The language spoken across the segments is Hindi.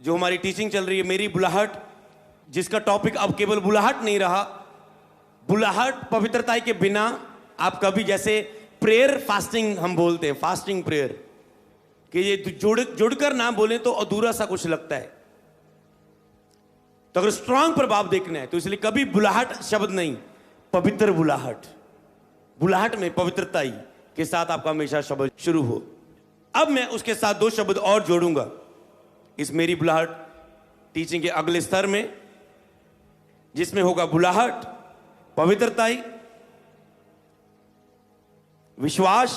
जो हमारी टीचिंग चल रही है मेरी बुलाहट, जिसका टॉपिक अब केवल बुलाहट नहीं रहा, बुलाहट पवित्रता के बिना आप कभी, जैसे प्रेयर फास्टिंग हम बोलते हैं, फास्टिंग प्रेयर, कि ये जुड़कर ना बोले तो अधूरा सा कुछ लगता है। तो अगर स्ट्रांग प्रभाव देखना है तो इसलिए कभी बुलाहट शब्द नहीं, पवित्र बुलाहट, बुलाहट में पवित्रता के साथ आपका हमेशा शब्द शुरू हो। अब मैं उसके साथ दो शब्द और जोड़ूंगा इस मेरी बुलाहट टीचिंग के अगले स्तर में, जिसमें होगा बुलाहट, पवित्रता, विश्वास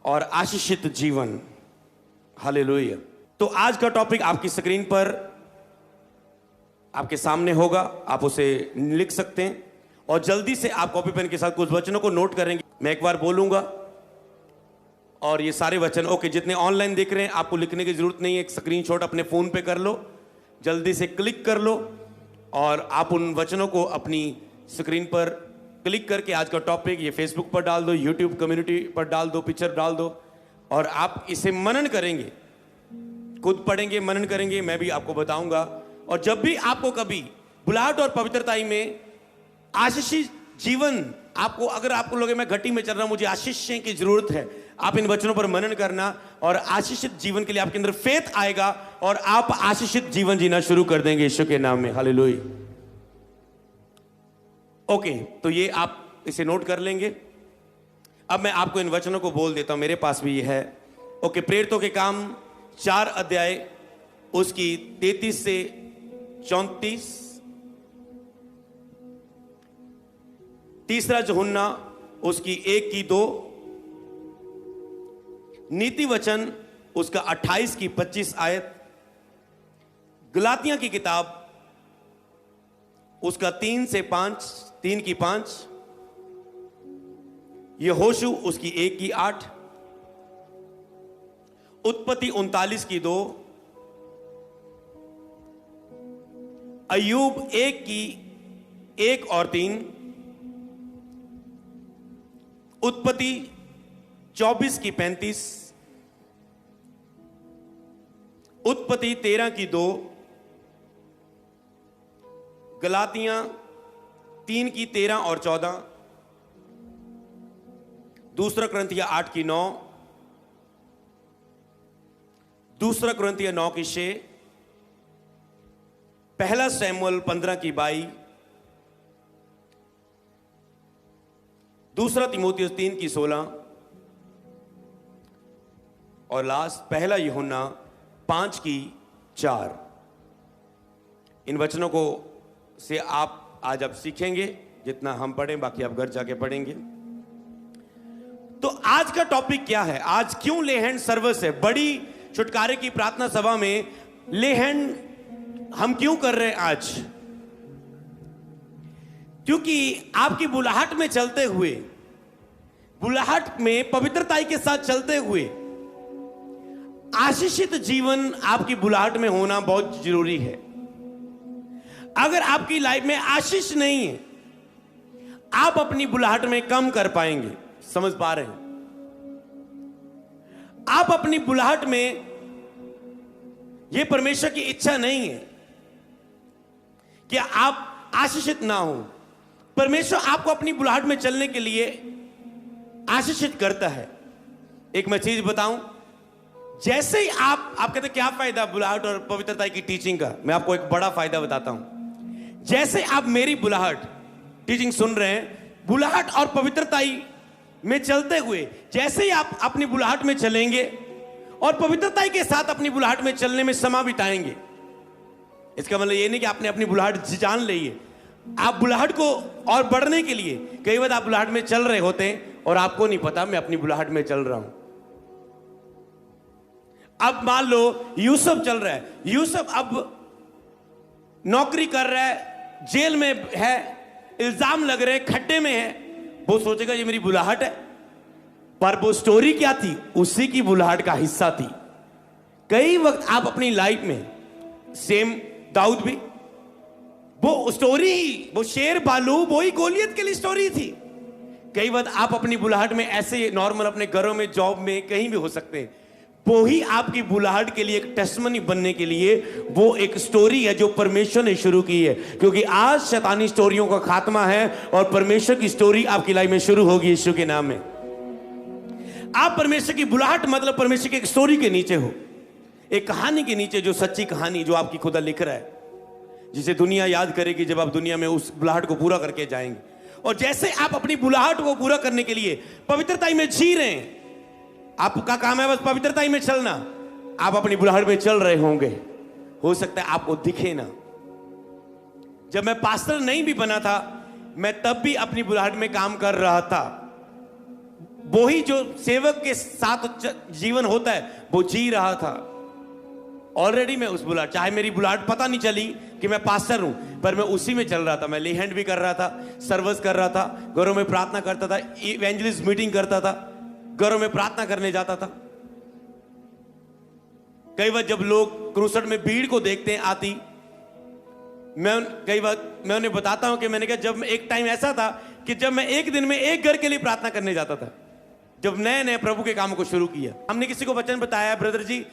और आशीषित जीवन। हालेलुया। तो आज का टॉपिक आपकी स्क्रीन पर आपके सामने होगा, आप उसे लिख सकते हैं और जल्दी से आप कॉपी पेन के साथ कुछ वचनों को नोट करेंगे। मैं एक बार बोलूंगा और ये सारे वचन, ओके, जितने ऑनलाइन देख रहे हैं आपको लिखने की जरूरत नहीं है, एक स्क्रीनशॉट अपने फोन पे कर लो, जल्दी से क्लिक कर लो और आप उन वचनों को अपनी स्क्रीन पर क्लिक करके आज का टॉपिक ये फेसबुक पर डाल दो, यूट्यूब कम्युनिटी पर डाल दो, पिक्चर डाल दो और आप इसे मनन करेंगे, खुद पढ़ेंगे, मनन करेंगे, मैं भी आपको बताऊंगा। और जब भी आपको कभी बुलाहट और पवित्रता में आशीषित जीवन, आपको अगर आपको लगे मैं घटी में चल रहा हूं, मुझे आशीष की जरूरत है, आप इन वचनों पर मनन करना और आशीषित जीवन के लिए आपके अंदर फेथ आएगा और आप आशीषित जीवन जीना शुरू कर देंगे यीशु के नाम में। हालेलुया। ओके, तो ये आप इसे नोट कर लेंगे। अब मैं आपको इन वचनों को बोल देता हूं, मेरे पास भी ये है। ओके, प्रेरितों के काम 4 अध्याय उसकी 33 से 34, तीसरा यूहन्ना उसकी 1 की 2, नीति वचन उसका 28 की 25 आयत, गलातियां की किताब उसका 3 से 5, 3 की 5, यहोशू उसकी 1 की 8, उत्पत्ति 39 की 2, अय्यूब 1 की 1 और 3, उत्पत्ति 24 की 35, उत्पत्ति 13 की 2, गलातियां 3 की 13 और 14, दूसरा कुरिन्थियों 8 की 9, दूसरा कुरिन्थियों 9 की 6, पहला शमूएल 15 की 22, दूसरा तीमुथियुस 3 की 16 और लास्ट पहला यूहन्ना 5 की 4। इन वचनों को से आप आज आप सीखेंगे, जितना हम पढ़ें बाकी आप घर जाके पढ़ेंगे। तो आज का टॉपिक क्या है? आज क्यों ले हैंड सर्विस है? बड़ी छुटकारे की प्रार्थना सभा में ले हैंड हम क्यों कर रहे हैं आज? क्योंकि आपकी बुलाहट में चलते हुए, बुलाहट में पवित्रता के साथ चलते हुए आशीषित जीवन आपकी बुलाहट में होना बहुत जरूरी है। अगर आपकी लाइफ में आशीष नहीं है, आप अपनी बुलाहट में कम कर पाएंगे। समझ पा रहे हैं? आप अपनी बुलाहट में, यह परमेश्वर की इच्छा नहीं है कि आप आशीषित ना हो। परमेश्वर आपको अपनी बुलाहट में चलने के लिए आशीषित करता है। एक मैं चीज बताऊं, जैसे ही आप कहते क्या फायदा बुलाहट और पवित्रता की टीचिंग का, मैं आपको एक बड़ा फायदा बताता हूं। जैसे आप मेरी बुलाहट टीचिंग सुन रहे हैं, बुलाहट और पवित्रता में चलते हुए, जैसे ही आप अपनी बुलाहट में चलेंगे और पवित्रता के साथ अपनी बुलाहट में चलने में समय बिताएंगे, इसका मतलब ये नहीं कि आपने अपनी बुलाहट जान ली है। आप बुलाहट को और बढ़ने के लिए, कई बार आप बुलाहट में चल रहे होते हैं और आपको नहीं पता मैं अपनी बुलाहट में चल रहा हूं। अब मान लो यूसुफ चल रहा है, यूसुफ अब नौकरी कर रहा है, जेल में है, इल्जाम लग रहे, खड्डे में है, वो सोचेगा ये मेरी बुलाहट है। पर वो स्टोरी क्या थी? उसी की बुलाहट का हिस्सा थी। कई वक्त आप अपनी लाइफ में, सेम दाऊद भी, वो स्टोरी ही, वो शेर बालू, वो ही गोलियत के लिए स्टोरी थी। कई बार आप अपनी बुलाहट में ऐसे नॉर्मल अपने घरों में, जॉब में, कहीं भी हो सकते हैं, वो ही आपकी बुलाहट के लिए एक टेस्टमनी बनने के लिए वो एक स्टोरी है जो परमेश्वर ने शुरू की है, क्योंकि आज शैतानी स्टोरियों का खात्मा है और परमेश्वर की स्टोरी आपकी लाइफ में शुरू होगी यीशु के नाम में। आप परमेश्वर की बुलाहट मतलब परमेश्वर की एक स्टोरी के नीचे हो, एक कहानी के नीचे, जो सच्ची कहानी जो आपकी खुदा लिख रहा है, जिसे दुनिया याद करेगी जब आप दुनिया में उस बुलाहट को पूरा करके जाएंगे। और जैसे आप अपनी बुलाहट को पूरा करने के लिए पवित्रता में जी रहे हैं, आपका काम है बस पवित्रता में चलना, आप अपनी बुलाहट में चल रहे होंगे, हो सकता है आपको दिखे ना। जब मैं पास्टर नहीं भी बना था, मैं तब भी अपनी बुलाहट में काम कर रहा था। वही जो सेवक के साथ जीवन होता है वो जी रहा था। ऑलरेडी मैं उस बुलाहट, चाहे मेरी बुलाहट पता नहीं चली कि मैं पास्टर हूं, पर मैं उसी में चल रहा था। मैं ले हैंड भी कर रहा था, सर्विस कर रहा था, घरों में प्रार्थना करता था, इवेंजलिस्ट मीटिंग करता था, घरों में प्रार्थना करने जाता था। कई बार जब लोग क्रूसड में भीड़ को देखते हैं आती, कई बार मैं उन्हें बताता हूं कि मैंने कहा जब एक टाइम ऐसा था कि जब मैं एक दिन में एक घर के लिए प्रार्थना करने जाता था, जब नए नए प्रभु के कामों को शुरू किया। हमने किसी को वचन बताया, ब्रदर जी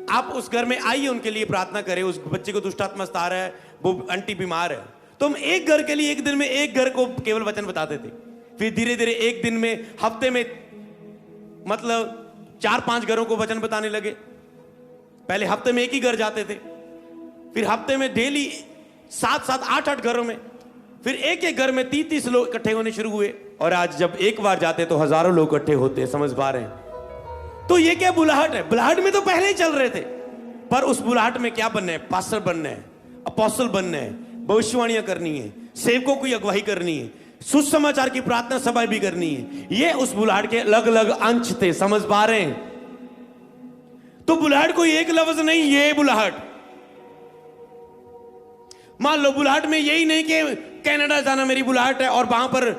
आप उस घर में आइए, उनके लिए प्रार्थना करें, उस बच्चे को दुष्ट आत्मा सता रहा है, वो आंटी बीमार है। तो हम एक घर के लिए एक दिन में एक घर को केवल वचन बताते थे। फिर धीरे धीरे एक दिन में, हफ्ते में, मतलब 4-5 घरों को वचन बताने लगे। पहले हफ्ते में एक ही घर जाते थे, फिर हफ्ते में डेली 7-7, 8-8 घरों में, फिर एक एक घर में 30-30 लोग इकट्ठे होने शुरू हुए। और आज जब एक बार जाते तो हजारों लोग इकट्ठे होते। समझ पा रहे हैं? तो ये क्या बुलाहट है? बुलाहट में तो पहले ही चल रहे थे, पर उस बुलाहट में क्या बनना है? पास्टर बनना है, अपोस्टल बनना है, भविष्यवाणियां करनी है, सेवकों की अगुवाई करनी है, सुसमाचार की प्रार्थना सभा भी करनी है। ये उस बुलाहट के अलग अलग अंश थे। समझ पा रहे हैं? तो बुलाहट कोई एक लफ्ज नहीं, ये बुलाहट। मान लो बुलाहट में यही नहीं कि कनाडा जाना मेरी बुलाहट है और वहां पर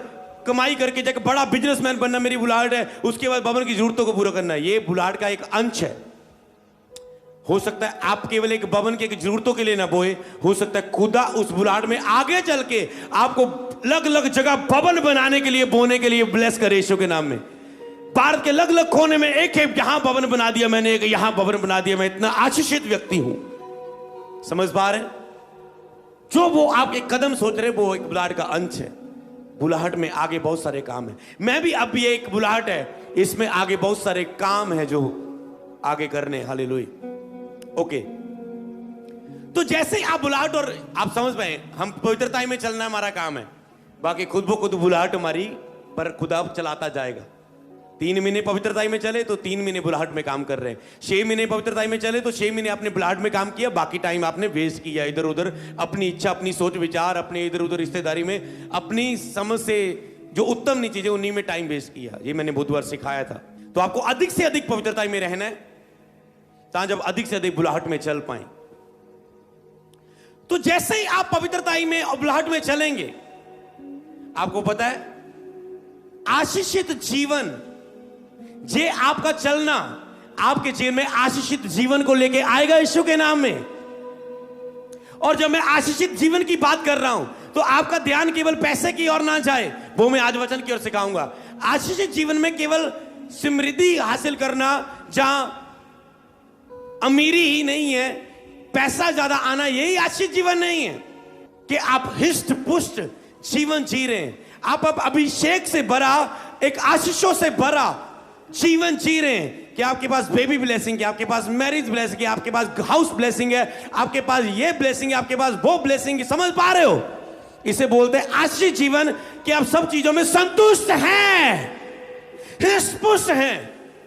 कमाई करके जाकर बड़ा बिजनेसमैन बनना मेरी बुलाहट है, उसके बाद भवन की जरूरतों को पूरा करना है। ये बुलाहट का एक अंश है। हो सकता है आप केवल एक भवन की जरूरतों के लिए ना बोए, हो सकता है खुदा उस बुलाहट में आगे चल के आपको अलग अलग जगह भवन बनाने के लिए, बोने के लिए ब्लेस करे यीशु के नाम में। भारत के अलग अलग कोने में एक यहां भवन बना दिया मैंने, एक यहां भवन बना दिया, मैं इतना आशीषित व्यक्ति हूं। समझ पा रहे? जो वो आप एक कदम सोच रहे, वो एक बुलाहट का अंश है। बुलाहट में आगे बहुत सारे काम है। मैं भी, अब ये एक बुलाहट है, इसमें आगे बहुत सारे काम है जो आगे करने। हालेलुया। ओके, तो जैसे आप बुलाहट, और आप समझ पाए, हम पवित्रता में चलना हमारा काम है, बाकी खुद ब खुद बुलाहट हमारी पर खुदा चलाता जाएगा। 3 महीने पवित्रता में चले तो 3 महीने बुलाहट में काम कर रहे हैं। 6 महीने पवित्रता में चले तो 6 महीने आपने बुलाहट में काम किया, बाकी टाइम आपने वेस्ट किया इधर उधर, अपनी इच्छा, अपनी सोच विचार, अपने इधर उधर रिश्तेदारी में, अपनी समझ से जो उत्तम नहीं चीजें उन्हीं में टाइम वेस्ट किया। ये मैंने बुधवार सिखाया था। तो आपको अधिक से अधिक पवित्रता में रहना है, ताकि जब अधिक से अधिक बुलाहट में चल पाए। तो जैसे ही आप पवित्रता में और बुलाहट में चलेंगे, आपको पता है आशीषित जीवन, जे आपका चलना आपके जीवन में आशीषित जीवन को लेके आएगा यीशु के नाम में। और जब मैं आशीषित जीवन की बात कर रहा हूं तो आपका ध्यान केवल पैसे की ओर ना जाए, वो मैं आज वचन की ओर सिखाऊंगा। आशीषित जीवन में केवल समृद्धि हासिल करना, जहां अमीरी ही नहीं है, पैसा ज्यादा आना, यही आशीषित जीवन नहीं है। कि आप हिष्ट पुष्ट जीवन जी रहे हैं, आप अब अभिषेक से भरा, एक आशीषों से भरा जीवन जी रहे हैं, कि आपके पास बेबी ब्लेसिंग है, आपके पास मैरिज ब्लेसिंग है, आपके पास हाउस ब्लेसिंग है, आपके पास ये ब्लेसिंग है, आपके पास वो ब्लेसिंग है। समझ पा रहे हो? इसे बोलते हैं आशीष जीवन, कि आप सब चीजों में संतुष्ट हैं, हृष्ट-पुष्ट हैं।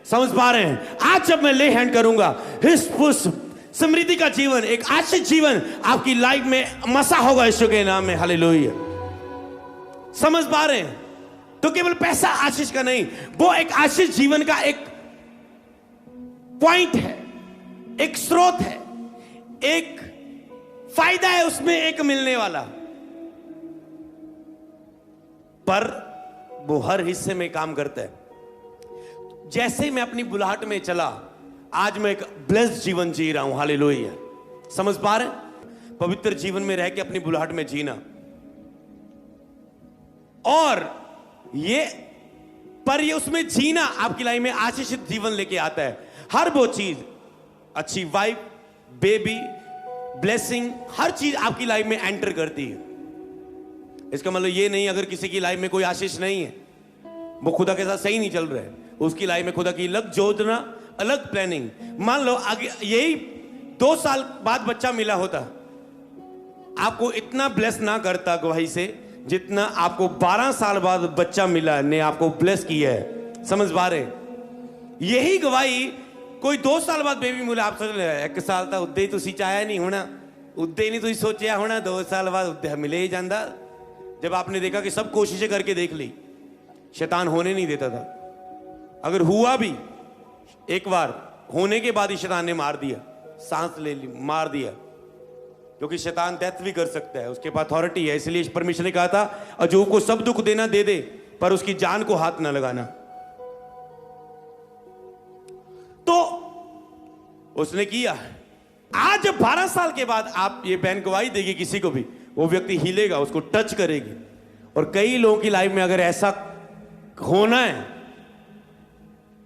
समझ पा रहे हैं? आज जब मैं ले हैंड करूंगा, हृष्ट-पुष्ट समृद्धि का जीवन, एक आशीष जीवन आपकी लाइफ में मसा होगा यीशु के नाम में। हालेलुया। समझ पा रहे हैं? तो केवल पैसा आशीष का नहीं, वो एक आशीष जीवन का एक पॉइंट है, एक स्रोत है, एक फायदा है उसमें एक मिलने वाला, पर वो हर हिस्से में काम करता है। जैसे मैं अपनी बुलाहट में चला, आज मैं एक ब्लेस्ड जीवन जी रहा हूं। हालेलुया। समझ पा रहे? पवित्र जीवन में रह के अपनी बुलाहट में जीना, और ये पर ये उसमें जीना आपकी लाइफ में आशीषित जीवन लेके आता है। हर वो चीज, अच्छी वाइफ, बेबी, ब्लेसिंग, हर चीज आपकी लाइफ में एंटर करती है। इसका मतलब ये नहीं अगर किसी की लाइफ में कोई आशीष नहीं है, वो खुदा के साथ सही नहीं चल रहा है, उसकी लाइफ में खुदा की अलग योजना, अलग प्लानिंग। मान लो आगे यही 2 साल बाद बच्चा मिला होता, आपको इतना ब्लेस ना करता गवाही से जितना आपको 12 साल बाद बच्चा मिला ने आपको ब्लेस किया है। समझ पा रहे? यही गवाही कोई 2 साल बाद बेबी मिला, आप सोच रहे 1 साल तक उद्दे ही तुसी चाहया नहीं होना, उद्दे ही नहीं तुसी सोचा होना, 2 साल बाद उद्दे मिले ही जाता। जब आपने देखा कि सब कोशिशें करके देख ली, शैतान होने नहीं देता था। अगर हुआ भी एक बार, होने के बाद ही शैतान ने मार दिया, सांस ले ली, मार दिया, क्योंकि शैतान डेथ भी कर सकता है, उसके पास अथॉरिटी है। इसलिए परमेश्वर ने कहा था अजूब को सब दुख देना दे दे, पर उसकी जान को हाथ ना लगाना। तो उसने किया। आज जब 12 साल के बाद आप ये बहन गवाही देगी किसी को भी, वो व्यक्ति हिलेगा, उसको टच करेगी। और कई लोगों की लाइफ में अगर ऐसा होना है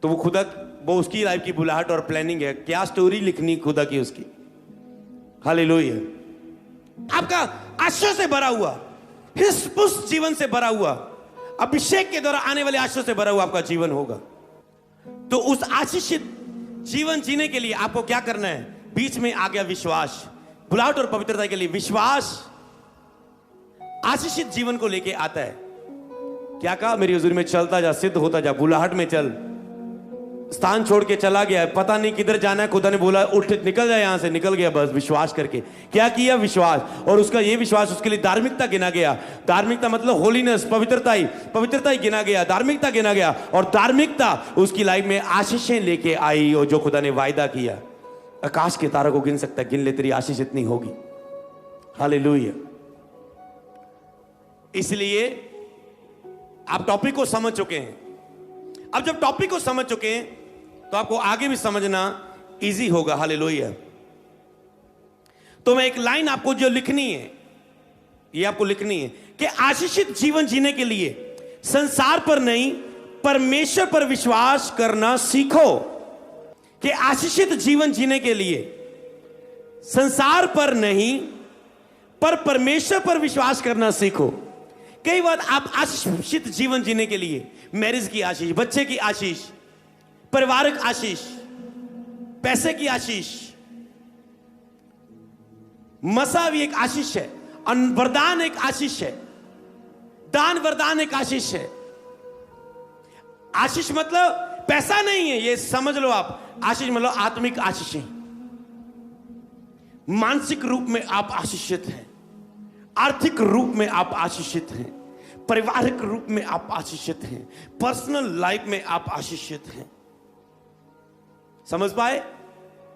तो वो खुदा, वो उसकी लाइफ की बुलाहट और प्लानिंग है। क्या स्टोरी लिखनी खुदा की उसकी। हालेलुया। आपका आशीष से भरा हुआ, हिस्पुस जीवन से भरा हुआ, अभिषेक के द्वारा आने वाले आशीष से भरा हुआ आपका जीवन होगा। तो उस आशीषित जीवन जीने के लिए आपको क्या करना है? बीच में आ गया विश्वास। बुलाहट और पवित्रता के लिए विश्वास आशीषित जीवन को लेके आता है। क्या कहा? मेरी हुजूरी में चलता जा, सिद्ध होता जा, बुलाहट में चल। स्थान छोड़ के चला गया, पता नहीं किधर जाना है, खुदा ने बोला उठ निकल जाए यहां से, निकल गया बस विश्वास करके। क्या किया? विश्वास। और उसका ये विश्वास उसके लिए धार्मिकता गिना गया। धार्मिकता मतलब होलीनेस, पवित्रता ही गिना गया, धार्मिकता गिना गया। और धार्मिकता उसकी लाइफ में आशीषें लेके आई। और जो खुदा ने वायदा किया, आकाश के तारों को गिन सकता है, गिन ले, तेरी आशीष इतनी होगी। हालेलुया। इसलिए आप टॉपिक को समझ चुके हैं। अब जब टॉपिक को समझ चुके हैं तो आपको आगे भी समझना इजी होगा। हालेलुया। तो मैं एक लाइन आपको जो लिखनी है, ये आपको लिखनी है कि आशीषित जीवन जीने के लिए संसार पर नहीं, परमेश्वर पर विश्वास करना सीखो। कि आशीषित जीवन जीने के लिए संसार पर नहीं, पर परमेश्वर पर विश्वास करना सीखो। कई बार आप आशीषित जीवन जीने के लिए मैरिज की आशीष, बच्चे की आशीष, पारिवारिक आशीष, पैसे की आशीष, मसा भी एक आशीष है, वरदान एक आशीष है, दान वरदान एक आशीष है। आशीष मतलब पैसा नहीं है, ये समझ लो आप। आशीष मतलब आत्मिक आशीष है। मानसिक रूप में आप आशीषित हैं, आर्थिक रूप में आप आशीषित हैं, पारिवारिक रूप में आप आशीषित हैं, पर्सनल लाइफ में आप आशीषित हैं। समझ पाए?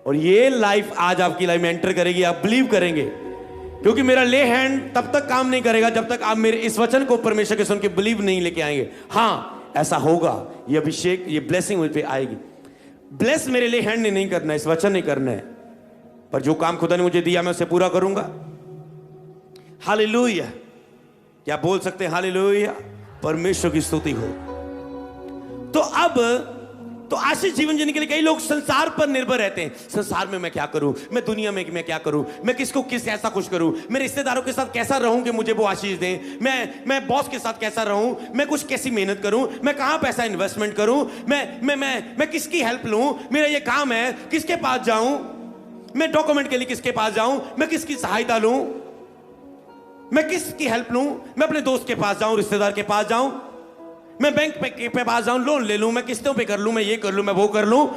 और ये लाइफ आज आपकी लाइफ में एंटर करेगी, आप बिलीव करेंगे। क्योंकि मेरा ले हैंड तब तक काम नहीं करेगा जब तक आप मेरे इस वचन को परमेश्वर के सुन के बिलीव नहीं लेके आएंगे। हाँ, ऐसा होगा, ये अभिषेक, ये ब्लेसिंग मुझ पे आएगी। ब्लेस मेरे ले हैंड ने नहीं करना है, इस वचन नहीं करना है, पर जो काम खुदा ने मुझे दिया मैं उसे पूरा करूंगा। हालेलुया। क्या बोल सकते हैं? हालेलुया। परमेश्वर की स्तुति हो। तो अब तो आशीष जीवन जीने के लिए कई लोग संसार पर निर्भर रहते हैं। संसार में मैं क्या करूं, मैं दुनिया में मैं क्या करूं, मैं किसको किस ऐसा कुछ करूं, मैं रिश्तेदारों के साथ कैसा रहूं कि मुझे वो आशीष दें, मैं बॉस के साथ कैसा रहूं, मैं कुछ कैसी मेहनत करूं, मैं कहां पैसा इन्वेस्टमेंट करूं, मैं किसकी हेल्प लूं, मेरा ये काम है, किसके पास जाऊं, मैं डॉक्यूमेंट के लिए किसके पास जाऊं, मैं किसकी सहायता लूं, मैं किसकी हेल्प लूं, मैं अपने दोस्त के पास जाऊं, रिश्तेदार के पास जाऊं, मैं बैंक पे पास जाऊं, लोन ले लूं, मैं किस्तों पे कर लूं, मैं ये कर लूं, मैं वो कर लूं,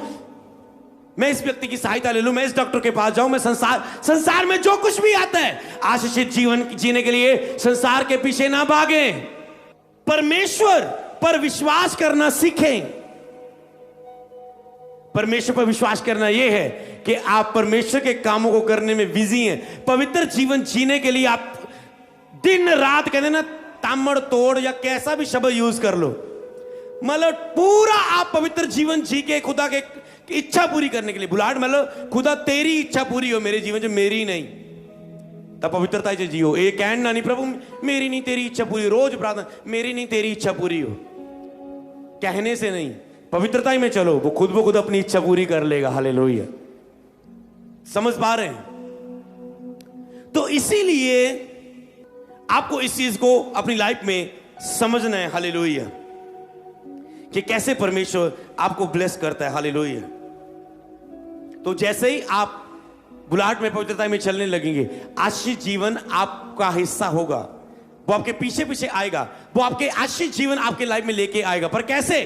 मैं इस व्यक्ति की सहायता ले लूं, मैं इस डॉक्टर के पास जाऊं, मैं संसार में जो कुछ भी आता है, आशीषित जीवन जीने के लिए संसार के पीछे ना भागें, परमेश्वर पर विश्वास करना सीखें। परमेश्वर पर विश्वास करना यह है कि आप परमेश्वर के कामों को करने में बिजी हैं। पवित्र जीवन जीने के लिए आप दिन रात, कहते ना, तामड़ तोड़ या कैसा भी शब्द यूज कर लो, मतलब पूरा आप पवित्र जीवन जी के खुदा के इच्छा पूरी करने के लिए, बुलाहट मतलब खुदा तेरी इच्छा पूरी हो मेरे जीवन में, मेरी नहीं, तब पवित्रता से जियो। एक कहना नहीं, प्रभु मेरी नहीं तेरी इच्छा पूरी, रोज प्रार्थना, मेरी नहीं तेरी इच्छा पूरी हो, कहने से नहीं, पवित्रता ही में चलो, वो खुद ब खुद अपनी इच्छा पूरी कर लेगा। हालेलुया। समझ पा रहे हैं? तो इसीलिए आपको इस चीज को अपनी लाइफ में समझना है। हालेलुया। कि कैसे परमेश्वर आपको ब्लेस करता है। हालेलुया। तो जैसे ही आप बुलाहट में, पवित्रता में चलने लगेंगे, आशीष जीवन आपका हिस्सा होगा। वो आपके पीछे पीछे आएगा, वो आपके आशीष जीवन आपके लाइफ में लेके आएगा। पर कैसे?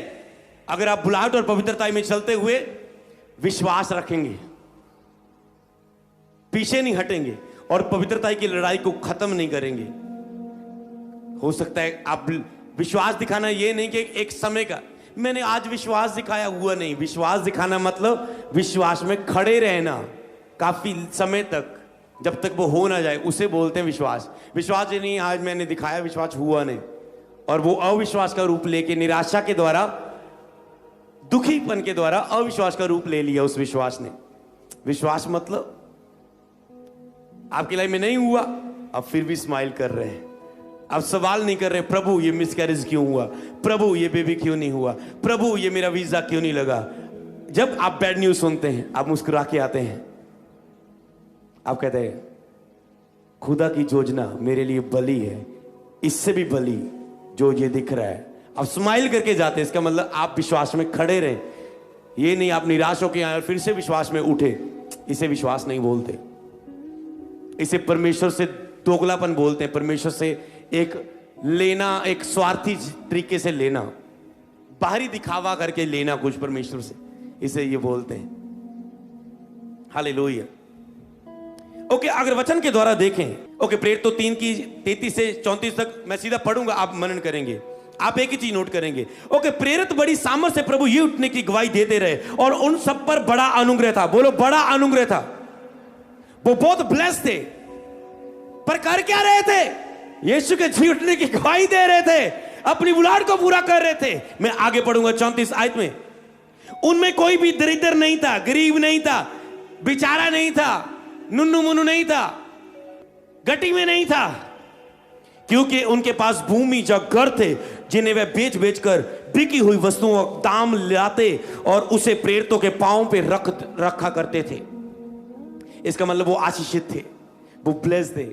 अगर आप बुलाहट और पवित्रता में चलते हुए विश्वास रखेंगे, पीछे नहीं हटेंगे और पवित्रता की लड़ाई को खत्म नहीं करेंगे। हो सकता है आप विश्वास दिखाना ये नहीं कि एक समय का मैंने आज विश्वास दिखाया, हुआ नहीं। विश्वास दिखाना मतलब विश्वास में खड़े रहना काफी समय तक, जब तक वो हो ना जाए, उसे बोलते हैं विश्वास। विश्वास ये नहीं आज मैंने दिखाया, विश्वास हुआ नहीं, और वो अविश्वास का रूप लेके, निराशा के द्वारा, दुखीपन के द्वारा अविश्वास का रूप ले लिया उस विश्वास ने। विश्वास मतलब आपकी लाइफ में नहीं हुआ, अब फिर भी स्माइल कर रहे हैं। अब सवाल नहीं कर रहे प्रभु ये मिसकैरेज क्यों हुआ, प्रभु ये बेबी क्यों नहीं हुआ, प्रभु ये मेरा वीजा क्यों नहीं लगा। जब आप बैड न्यूज सुनते हैं, आप मुस्कुरा के आते हैं, आप कहते हैं खुदा की योजना मेरे लिए बली है, इससे भी बली जो ये दिख रहा है। आप स्माइल करके जाते हैं, इसका मतलब आप विश्वास में खड़े रहे। ये नहीं आप निराश होकर आए और फिर से विश्वास में उठे। इसे विश्वास नहीं बोलते, इसे परमेश्वर से दोगलापन बोलते हैं। परमेश्वर से एक लेना, एक स्वार्थी तरीके से लेना, बाहरी दिखावा करके लेना कुछ परमेश्वर से, इसे ये बोलते हैं। हालेलुया। ओके, अगर वचन के द्वारा देखें, ओके, प्रेरित तो 3 की 33 से 34 तक मैं सीधा पढ़ूंगा, आप मनन करेंगे। आप एक ही चीज नोट करेंगे। ओके, प्रेरित बड़ी सामर्थ से प्रभु ये उठने की गवाही देते रहे और उन सब पर बड़ा अनुग्रह था। बोलो, बड़ा अनुग्रह था। वो बहुत ब्लेस थे, पर कर क्या रहे थे? यीशु के जी उठने की गवाही दे रहे थे, अपनी बुलाहट को पूरा कर रहे थे। मैं आगे पढ़ूंगा 34 आयत में। उनमें कोई भी दरिद्र नहीं था, गरीब नहीं था, बेचारा नहीं था, नुन्नू मुन्नू नहीं था, गटी में नहीं था, क्योंकि उनके पास भूमि या घर थे जिन्हें वे बेच बेच कर बिकी हुई वस्तुओं का दाम लाते और उसे प्रेरितों के पांव पे रखा करते थे। इसका मतलब वो आशीषित थे, वो ब्लेस थे,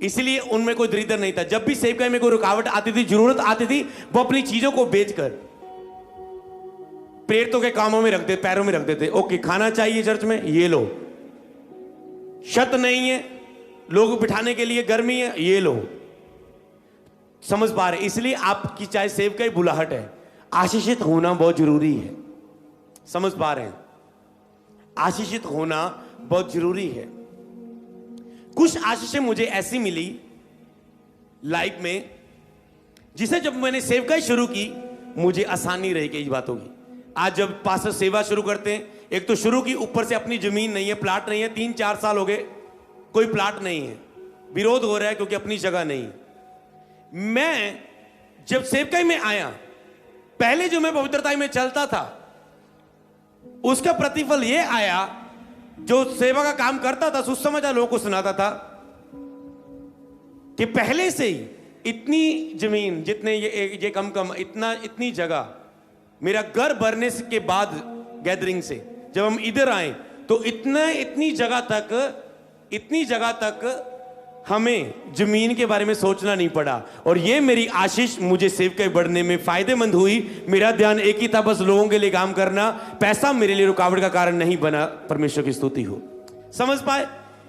इसलिए उनमें कोई दरिद्र नहीं था। जब भी सेवकाई में कोई रुकावट आती थी, जरूरत आती थी, वो अपनी चीजों को बेचकर प्रेरितों के कामों में रख देते, पैरों में रख देते। ओके, खाना चाहिए चर्च में, ये लो। छत नहीं है, लोग बिठाने के लिए गर्मी है, ये लो। समझ पा रहे? इसलिए आपकी चाहे सेवकाई बुलाहट है, आशीषित होना बहुत जरूरी है। समझ पा रहे हैं? आशीषित होना बहुत जरूरी है। कुछ आशीषें मुझे ऐसी मिली लाइफ में, जिसे जब मैंने सेवकाई शुरू की, मुझे आसानी रही कई बातों की। आज जब पास्टर सेवा शुरू करते हैं, एक तो शुरू की, ऊपर से अपनी जमीन नहीं है, प्लाट नहीं है, 3-4 साल हो गए, कोई प्लाट नहीं है, विरोध हो रहा है क्योंकि अपनी जगह नहीं है। मैं जब सेवकाई में आया, पहले जो मैं पवित्रता में चलता था, उसका प्रतिफल यह आया, जो सेवा का काम करता था, सुसमाचार लोगों को सुनाता था कि पहले से ही इतनी जमीन, जितने ये कम इतनी जगह, मेरा घर भरने के बाद गैदरिंग से जब हम इधर आए तो इतनी जगह तक हमें जमीन के बारे में सोचना नहीं पड़ा। और ये मेरी आशीष मुझे सेवकाई बढ़ने में फायदेमंद हुई। मेरा ध्यान एक ही था, बस लोगों के लिए काम करना। पैसा मेरे लिए रुकावट का कारण नहीं बना। परमेश्वर की स्तुति हो। समझ पाए?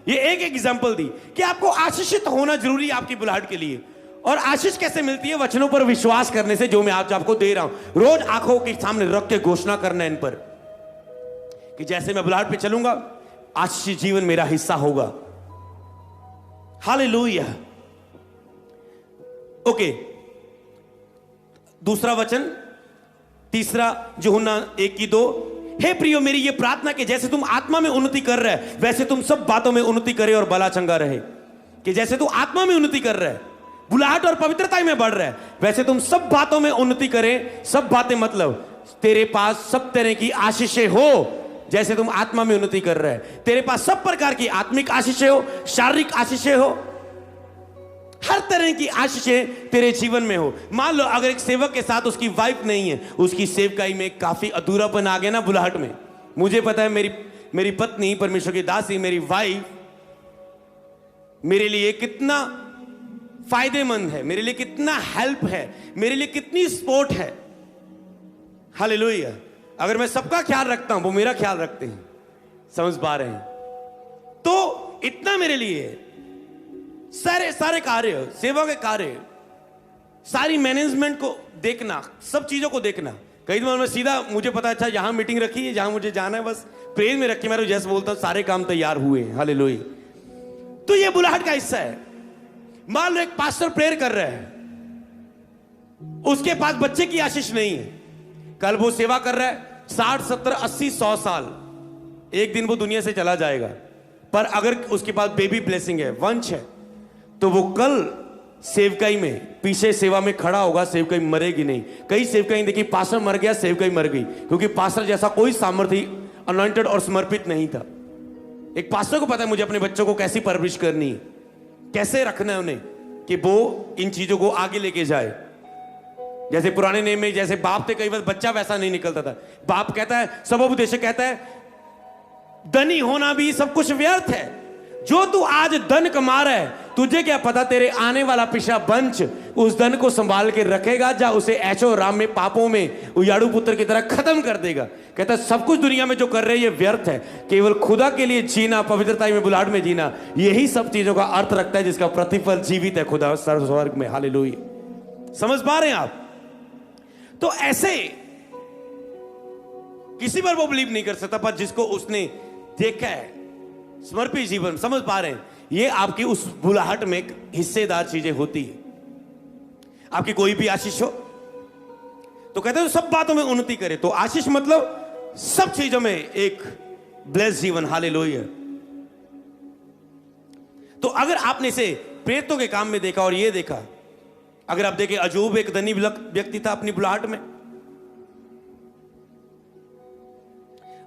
ये एक एग्जांपल दी कि आपको आशीषित होना जरूरी है आपकी बुलाहट के लिए। और आशीष कैसे मिलती है? वचनों पर विश्वास करने से, जो मैं आज आपको दे रहा हूं। रोज आंखों के सामने रख के घोषणा करना इन पर कि जैसे मैं बुलाहट पे चलूंगा, आशीष जीवन मेरा हिस्सा होगा। हालेलुया। ओके, दूसरा वचन, तीसरा यूहन्ना 1:2। हे प्रियो, मेरी ये प्रार्थना कि जैसे तुम आत्मा में उन्नति कर रहे हैं, वैसे तुम सब बातों में उन्नति करे और भला चंगा रहे। कि जैसे तू आत्मा में उन्नति कर रहा है, बुलाहट और पवित्रता में बढ़ रहा है, वैसे तुम सब बातों में उन्नति करें। सब बातें मतलब तेरे पास सब तरह की आशीषें हो। जैसे तुम आत्मा में उन्नति कर रहे हैं, तेरे पास सब प्रकार की आत्मिक आशीषें हो, शारीरिक आशीषें हो, हर तरह की आशीषें तेरे जीवन में हो। मान लो अगर एक सेवक के साथ उसकी वाइफ नहीं है, उसकी सेवकाई में काफी अधूरापन आ गया ना बुलाहट में। मुझे पता है मेरी पत्नी, परमेश्वर की दासी, मेरी वाइफ मेरे लिए कितना फायदेमंद है, मेरे लिए कितना हेल्प है, मेरे लिए कितनी सपोर्ट है। हालेलुया। अगर मैं सबका ख्याल रखता हूं, वो मेरा ख्याल रखते हैं। समझ पा रहे हैं? तो इतना मेरे लिए सारे कार्य, सेवा के कार्य, सारी मैनेजमेंट को देखना, सब चीजों को देखना। कई बार मैं सीधा, मुझे पता है अच्छा यहां मीटिंग रखी है, जहां मुझे जाना है, बस प्रेयर में रखी, मैं तो जैसे बोलता हूं सारे काम तैयार हुए। हालेलुया। तो ये बुलाहट का हिस्सा है। मान लो एक पास्टर प्रेयर कर रहा है, उसके पास बच्चे की आशीष नहीं है। कल वो सेवा कर रहा है 60, 70, 80, 100 साल, एक दिन वो दुनिया से चला जाएगा। पर अगर उसके पास बेबी ब्लेसिंग है, वंश है, तो वो कल सेवकाई में, पीछे सेवा में खड़ा होगा, सेवकाई मरेगी नहीं। कई सेवकाई देखी, पास्टर मर गया, सेवकाई मर गई, क्योंकि पास्टर जैसा कोई सामर्थ्य अनॉइंटेड और समर्पित नहीं था। एक पास्टर को पता है मुझे अपने बच्चों को कैसी परवरिश करनी है, कैसे रखना है उन्हें, कि वो इन चीजों को आगे लेके जाए। जैसे पुराने नेम में जैसे बाप थे, कई बार बच्चा वैसा नहीं निकलता था। बाप कहता है, सबोपदेशक कहता है, धनी होना भी सब कुछ व्यर्थ है। जो तू आज धन कमा रहा है, तुझे क्या पता तेरे आने वाला पिछला वंश उस धन को संभाल के रखेगा, या उसे ऐशो आराम में, पापों में उयाड़ू पुत्र की तरह खत्म कर देगा। कहता है सब कुछ दुनिया में जो कर रहे हैं ये व्यर्थ है, केवल खुदा के लिए जीना, पवित्रता में, बुलाहट में जीना, यही सब चीजों का अर्थ रखता है, जिसका प्रतिफल जीवित है खुदा स्वर्ग में। हालेलुया। समझ पा रहे हैं आप? तो ऐसे किसी पर वो बिलीव नहीं कर सकता, पर जिसको उसने देखा है, समर्पित जीवन। समझ पा रहे हैं? ये आपकी उस बुलाहट में हिस्सेदार चीजें होती है। आपकी कोई भी आशीष हो तो कहते हैं सब बातों में उन्नति करे। तो आशीष मतलब सब चीजों में एक ब्लेस जीवन। हालेलुया। तो अगर आपने इसे प्रेरितों के काम में देखा और ये देखा, अगर आप देखें, अजूब एक धनी व्यक्ति था अपनी बुलाहट में।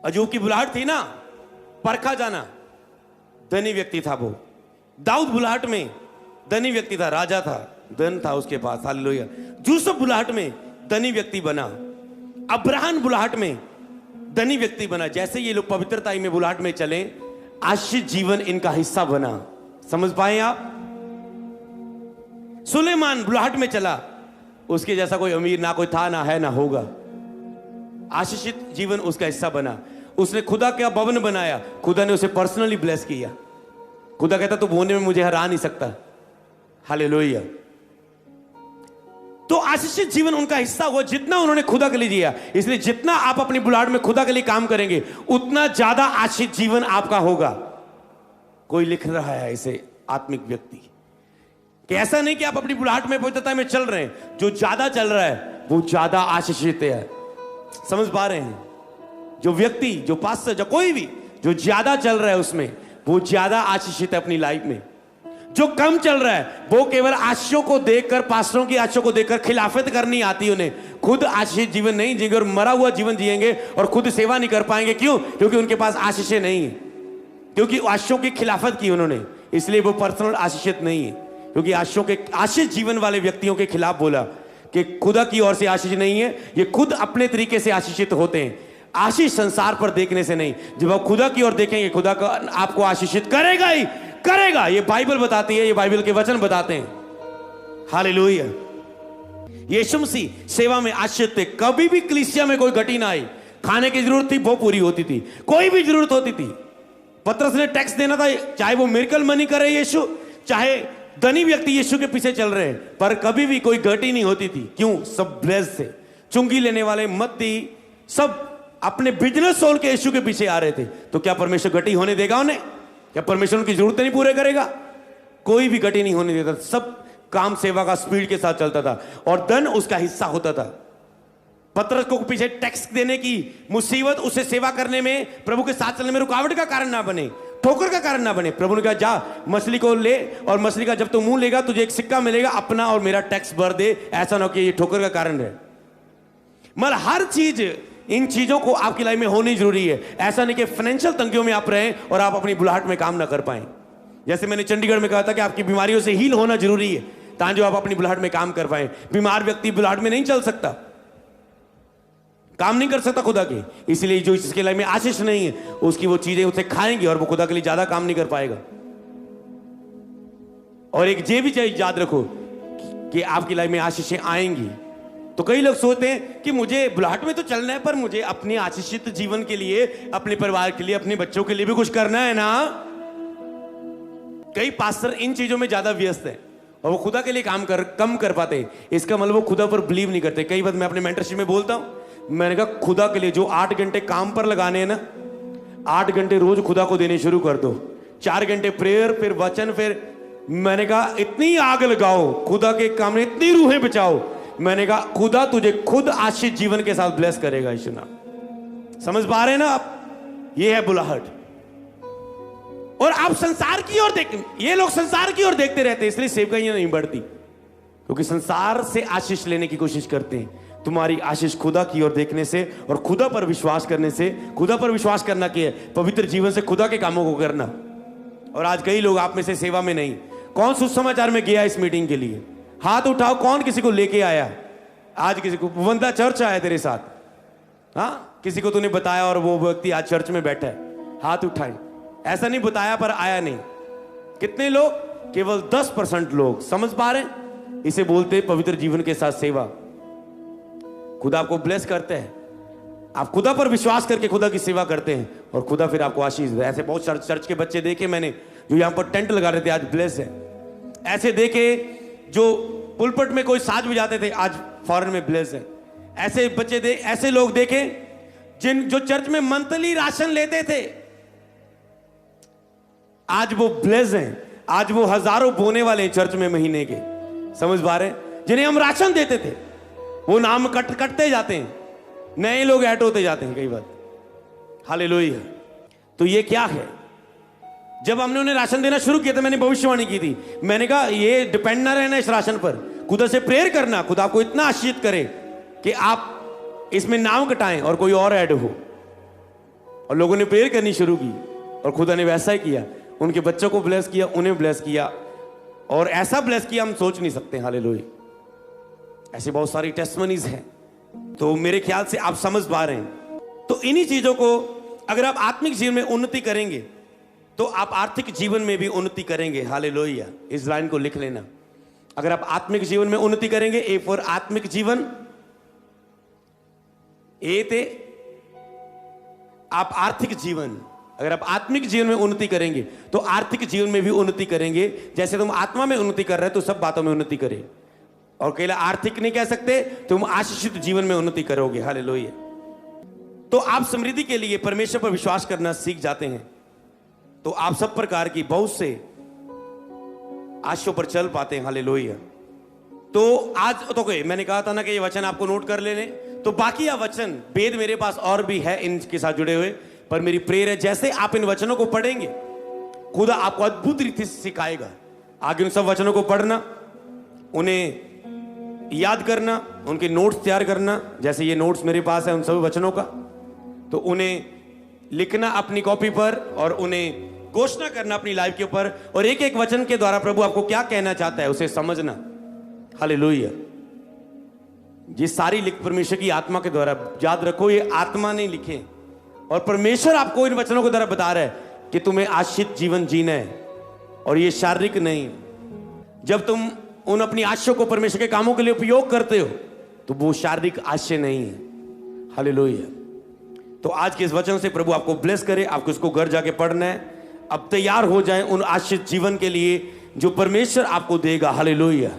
अजूब की बुलाहट थी ना, परखा जाना, धनी व्यक्ति था वो। दाऊद बुलाहट में धनी व्यक्ति था, राजा था, धन था उसके पास। हालेलुया। यूसुफ बुलाहट में धनी व्यक्ति बना। अब्राहम बुलाहट में धनी व्यक्ति बना। जैसे ये लोग पवित्रता में बुलाहट में चले, आशीष जीवन इनका हिस्सा बना। समझ पाए आप? सुलेमान बुलाहट में चला, उसके जैसा कोई अमीर ना कोई था, ना है, ना होगा। आशीषित जीवन उसका हिस्सा बना। उसने खुदा का भवन बनाया, खुदा ने उसे पर्सनली ब्लेस किया। खुदा कहता तू बोने में मुझे हरा नहीं सकता। हालेलुया। तो आशीषित जीवन उनका हिस्सा हुआ, जितना उन्होंने खुदा के लिए दिया। इसलिए जितना आप अपनी बुलाहट में खुदा के लिए काम करेंगे, उतना ज्यादा आशीषित जीवन आपका होगा। कोई लिख रहा है इसे, आत्मिक व्यक्ति, कि ऐसा नहीं कि आप अपनी बुलाहट में, पवित्रता में चल रहे हैं, जो ज्यादा चल रहा है वो ज्यादा आशीषित है। समझ पा रहे हैं? जो व्यक्ति, जो पास्टर, जो कोई भी जो ज्यादा चल रहा है उसमें, वो ज्यादा आशीषित है अपनी लाइफ में। जो कम चल रहा है वो केवल आशीषों को देखकर, पास्टरों की आशीषों को देखकर खिलाफत करनी आती उन्हें, खुद आशीषित जीवन नहीं जिएंगे और मरा हुआ जीवन जिएंगे और खुद सेवा नहीं कर पाएंगे। क्यों? क्योंकि उनके पास आशीषें नहीं है, क्योंकि आशीषों की खिलाफत की उन्होंने, इसलिए वो पर्सनल आशीषित नहीं है। क्योंकि आशीषों के, आशीष जीवन वाले व्यक्तियों के खिलाफ बोला कि खुदा की ओर से आशीष नहीं है, ये खुद अपने तरीके से आशीषित होते हैं। आशीष संसार पर देखने से नहीं, जब आप खुदा की ओर देखेंगे, खुदा का आपको आशीषित करेगा ही करेगा। ये बाइबल बताती है, ये बाइबल के वचन बताते हैं। हालेलुया। यीशु मसीह सेवा में आशीषित थे। कभी भी कलीसिया में कोई घटी ना आई। खाने की जरूरत थी वो पूरी होती थी, कोई भी जरूरत होती थी। पतरस ने टैक्स देना था, चाहे वो मिरेकल मनी करे यीशु, चाहे धनी व्यक्ति यीशु के पीछे चल रहे हैं, पर कभी भी कोई घटी नहीं होती थी। क्यों? सब ब्लेस्ड थे। चुंगी लेने वाले, मत्ती, सब अपने बिजनेस सोल के यीशु के पीछे आ रहे थे। तो क्या परमेश्वर घटी होने देगा उन्हें? क्या परमेश्वर उनकी जरूरतें नहीं पूरे करेगा? कोई भी घटी नहीं होने देता। सब काम सेवा का स्पीड के साथ चलता था और धन उसका हिस्सा होता था। पतरस को पीछे टैक्स देने की मुसीबत उसे सेवा करने में, प्रभु के साथ चलने में रुकावट का कारण ना बने, ठोकर का कारण ना बने। प्रभु ने कहा जा मछली को ले, और मछली का जब तू मुंह लेगा तुझे एक सिक्का मिलेगा, अपना और मेरा टैक्स भर दे। ऐसा ना हो कि ये ठोकर का कारण है। मतलब हर चीज, इन चीजों को आपकी लाइफ में होनी जरूरी है। ऐसा नहीं कि फाइनेंशियल तंगियों में आप रहें और आप अपनी बुलाहट में काम ना कर पाएं। जैसे मैंने चंडीगढ़ में कहा था कि आपकी बीमारियों से हील होना जरूरी है, ताकि आप अपनी बुलाहट में काम कर पाए। बीमार व्यक्ति बुलाहट में नहीं चल सकता, काम नहीं कर सकता खुदा के, इसलिए जो इसके लाइफ में आशीष नहीं है उसकी वो चीजें उसे खाएंगे और वो खुदा के लिए ज्यादा काम नहीं कर पाएगा। और एक ये भी चाहिए याद रखो कि आपकी लाइफ में आशीषें आएंगी। तो कई लोग सोचते हैं कि मुझे बुलाहट में तो चलना है, पर मुझे अपने आशीषित जीवन के लिए, अपने परिवार के लिए, अपने बच्चों के लिए भी कुछ करना है ना। कई पास्टर इन चीजों में ज्यादा व्यस्त हैं और वो खुदा के लिए कम कर पाते हैं। इसका मतलब वो खुदा पर बिलीव नहीं करते। कई बार मैं अपने मेंटरशिप में बोलता हूं, मैंने कहा खुदा के लिए जो 8 घंटे काम पर लगाने हैं ना, 8 घंटे रोज खुदा को देने शुरू कर दो। 4 घंटे प्रेयर, फिर वचन, फिर मैंने कहा इतनी आग लगाओ खुदा के काम में, इतनी रूहें बचाओ। मैंने कहा खुदा तुझे खुद आशीष जीवन के साथ ब्लेस करेगा। यीशु नाम। समझ पा रहे हैं ना आप? ये है बुलाहट। और आप संसार की ओर देख, ये लोग संसार की ओर देखते रहते हैं, इसलिए सेवकाइयां नहीं बढ़ती, क्योंकि संसार से आशीष लेने की कोशिश करते हैं। तुम्हारी आशीष खुदा की ओर देखने से और खुदा पर विश्वास करने से। खुदा पर विश्वास करना क्या है? पवित्र जीवन से खुदा के कामों को करना। और आज कई लोग आप में से सेवा में नहीं। कौन सुसमाचार में गया इस मीटिंग के लिए? हाथ उठाओ, कौन किसी को लेके आया? आज किसी को वंदा चर्च आया तेरे साथ? हाँ, किसी को तूने बताया और वो व्यक्ति आज चर्च में बैठा है? हाथ उठाए। ऐसा नहीं बताया पर आया नहीं। कितने लोग? केवल 10% लोग। समझ पा रहे? इसे बोलते हैं पवित्र जीवन के साथ सेवा। खुदा आपको ब्लेस करते हैं, आप खुदा पर विश्वास करके खुदा की सेवा करते हैं और खुदा फिर आपको आशीष दे। ऐसे बहुत चर्च के बच्चे देखे मैंने जो यहां पर टेंट लगा रहे थे, आज ब्लेस है। ऐसे देखे जो पुलपट में कोई साज बजाते थे, आज फॉरेन में ब्लेस है। ऐसे बच्चे ऐसे लोग देखे जो चर्च में मंथली राशन लेते थे, आज वो ब्लेस हैं। आज वो हजारों बोने वाले हैं चर्च में महीने के। समझ पा रहे? जिन्हें हम राशन देते थे वो नाम कटते जाते हैं, नए लोग ऐड होते जाते हैं कई बार। हालेलुया। तो ये क्या है? जब हमने उन्हें राशन देना शुरू किया था, मैंने भविष्यवाणी की थी। मैंने कहा ये डिपेंड ना रहना इस राशन पर, खुदा से प्रेयर करना, खुदा आपको इतना आशीषित करे कि आप इसमें नाम कटाएं और कोई और ऐड हो। और लोगों ने प्रेयर करनी शुरू की और खुदा ने वैसा ही किया। उनके बच्चों को ब्लेस किया, उन्हें ब्लेस किया, और ऐसा ब्लेस किया हम सोच नहीं सकते। हालेलुया। ऐसी बहुत सारी टेस्टमनीज हैं। तो मेरे ख्याल से आप समझ पा रहे हैं। तो इन्हीं चीजों को अगर आप आत्मिक जीवन में उन्नति करेंगे तो आप आर्थिक जीवन में भी उन्नति करेंगे। हालेलुया। इस लाइन को लिख लेना। अगर आप आत्मिक जीवन में उन्नति करेंगे, ए फॉर आत्मिक जीवन, ए थे आप आर्थिक जीवन। अगर आप आत्मिक जीवन में उन्नति करेंगे तो आर्थिक जीवन में भी उन्नति करेंगे। जैसे तुम आत्मा में उन्नति कर रहे हो तो सब बातों में उन्नति करें। और केवल आर्थिक नहीं कह सकते, तुम आशीषित जीवन में उन्नति करोगे। हालेलुया। तो आप समृद्धि के लिए परमेश्वर पर विश्वास करना सीख जाते हैं तो आप सब प्रकार की बहुत से आशयों पर चल पाते हैं। हालेलुया। तो आज तो मैंने कहा था ना कि ये वचन आपको नोट कर लेने, तो बाकी यह वचन वेद मेरे पास और भी है इनके साथ जुड़े हुए, पर मेरी प्रेयर है जैसे आप इन वचनों को पढ़ेंगे खुदा आपको अद्भुत रीति से सिखाएगा। आगे उन सब वचनों को पढ़ना, उन्हें याद करना, उनके नोट्स तैयार करना। जैसे ये नोट्स मेरे पास है उन सभी वचनों का, तो उन्हें लिखना अपनी कॉपी पर और उन्हें घोषणा करना अपनी लाइफ के ऊपर, और एक एक वचन के द्वारा प्रभु आपको क्या कहना चाहता है उसे समझना। हालेलुया। ये सारी लिख परमेश्वर की आत्मा के द्वारा। याद रखो ये आत्मा नहीं लिखे, और परमेश्वर आपको इन वचनों के द्वारा बता रहा है कि तुम्हें आशीषित जीवन जीना है, और ये शारीरिक नहीं। जब तुम उन अपनी आशयों को परमेश्वर के कामों के लिए उपयोग करते हो तो वो शारीरिक आशय नहीं है। हालेलुया। तो आज के इस वचन से प्रभु आपको ब्लेस करे। आपको इसको घर जाके पढ़ना है। अब तैयार हो जाएं उन आशीषित जीवन के लिए जो परमेश्वर आपको देगा। हालेलुया।